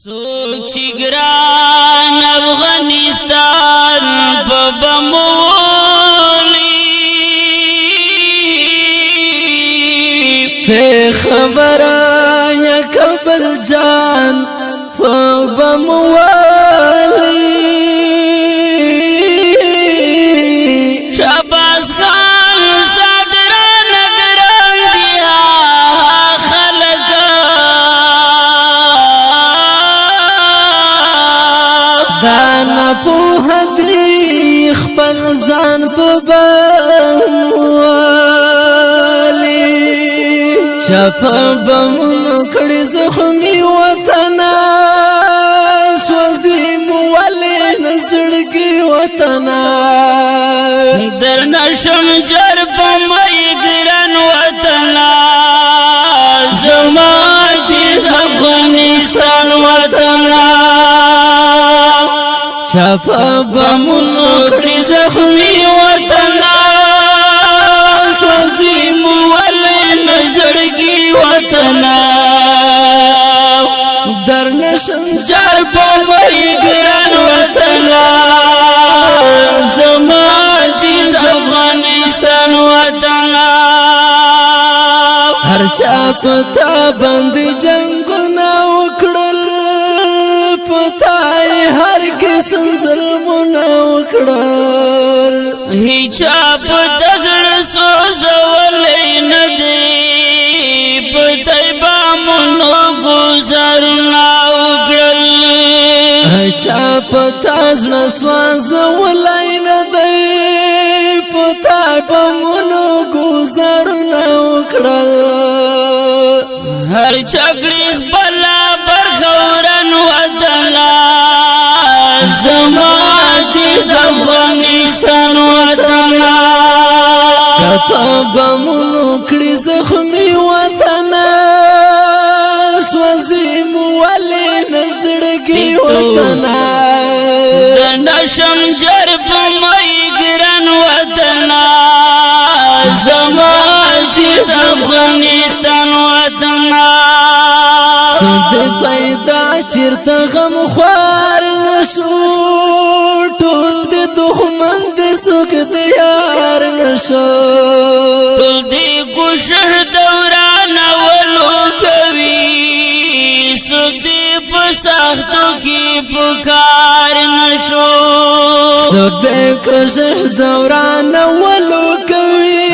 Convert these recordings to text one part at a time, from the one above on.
سوک چی گران افغانستان ببمولی پی خبرا یا کبل جان ببمولی شاباز خان صدران گران دیا خلقا دانا پوہ دی خپل ځان په بموالی چپا بمونو کړي زخمی وطنا سوزی مولی نزړګي وطنا در نشم جر پمئی گران وطنا زما چیز افغانستان وطنا چپا بمونو کړي زخمی وطنا سوزی مولی نزړګي وطنا در نشم جر پمئی گران وطنا زما چیز افغانستان وطنا هر چا پتا باندې جنگونه وکړل پتاي هر قسم ظلمونه وکړل هیچا پتا زړه سوزولې نه دی پتاي با مونږ گزارنا وکړل چا پتا زړه سوزولای نه دی پتاي با مونږ گزارنا وکړل هر چکړي بلا برخورن وطنا زما چیز افغانستان وطنا چپا بمونو کړي زخمی وطنا سوزی مولی نزړګي وطنا نشم جر پمئی گران وطنا زما چیز افغانستان وطنا سد پیدا چرته غم خوار نشو ټول د دښمن د سوک د یار نشو ټول دی کوشش دوران ولو کوي سوک دی په سختو کې پکار نشو سوک د کوشش دوران ولو کوي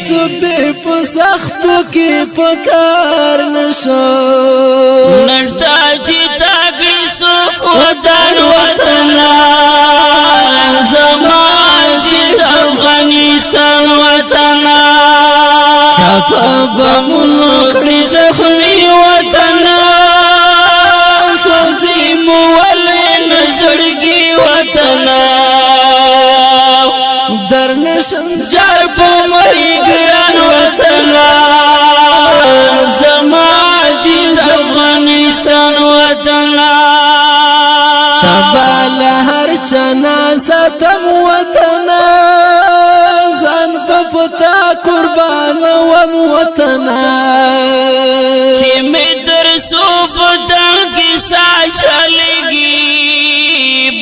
سوک د په سختو کې پکار نشو نشتا چې تاګي سوک وطن وطنا زما چې افغانستان وطنا چپا بمونو کړي زخمی وطنا سوزی مولی نزړګي وطنا در نشم جر پمئی گران وطنا زما چیز افغانستان وطنا تبال هر چنا ستم وطنا ځان په پتا قربان وم وطنا چې می در صوفتن کې ساچلګي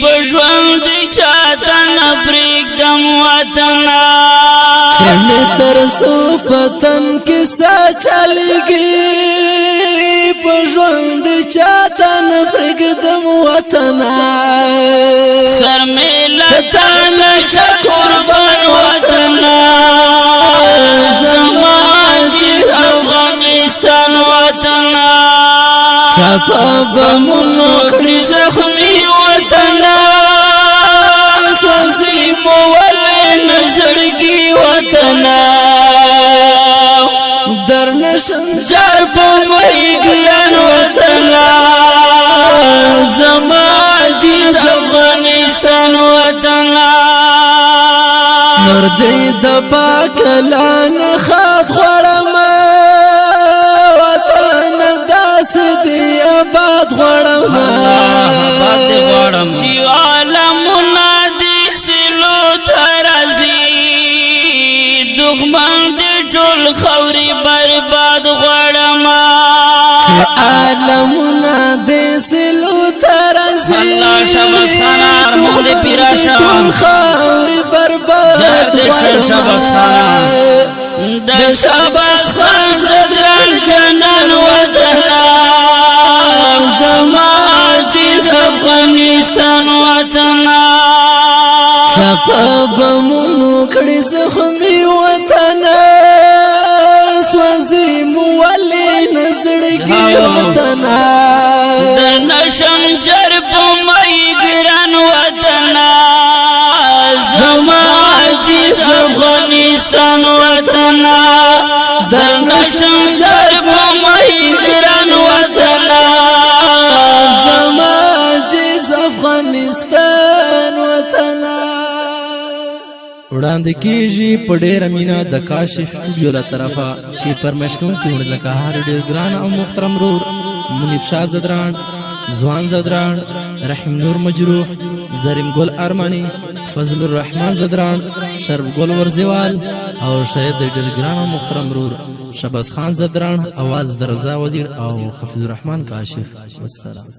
بژوند چاته نه پرېږدم وطنا چې می تر سو پتن کې ساچلګي بژوند چاته نه پرېږدم وطنا سر می لتا نشه قربان وطنا زما چیز افغانستان وطنا چپا بمونو کړي زخمی وطنا سوزی مولی نزړګي وطنا در نشم جر پمئی گران وطنا زما چیز افغانستان وطنا نور دې د پاک لان خاط خړم وطن داس دی آباد خړم چې عالمونه دې سلو ترازی دښمن دې ټول خوري برباد غړم عالمنا دیسلو ترزی اللہ شبستانا مغلی پیراشا ټول خاوری برباد جردشن شبستانا د شبستان زدران جنان وطنا زما عزیز افغانستان وطنا چپا بمونو کڑی زخمی وطنا سوازی مولی نزڑگی وطنا دنشم جرب مئی گران وطنا زما عزیز افغانستان وطنا دنشم جرب مئی گران وطنا زما عزیز افغانستان وطنا وړاندې کېږي په ډېره مینه د کاشف سټوډیو له طرفه چې پرمشکونکي وړي لکه هر ډېر ګران او محترم ورور منیب شاه زدران ځوان زدران رحیم نور مجروح زریم ګل ارمانی فضل الرحمن زدران شرف ګل ورزیوال او شاید د ډېر ګران او محترم ورور شباز خان زدران اواز د رضا وزیر او حفیظ الرحمن کاشف والسلام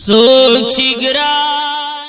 سوچ ګران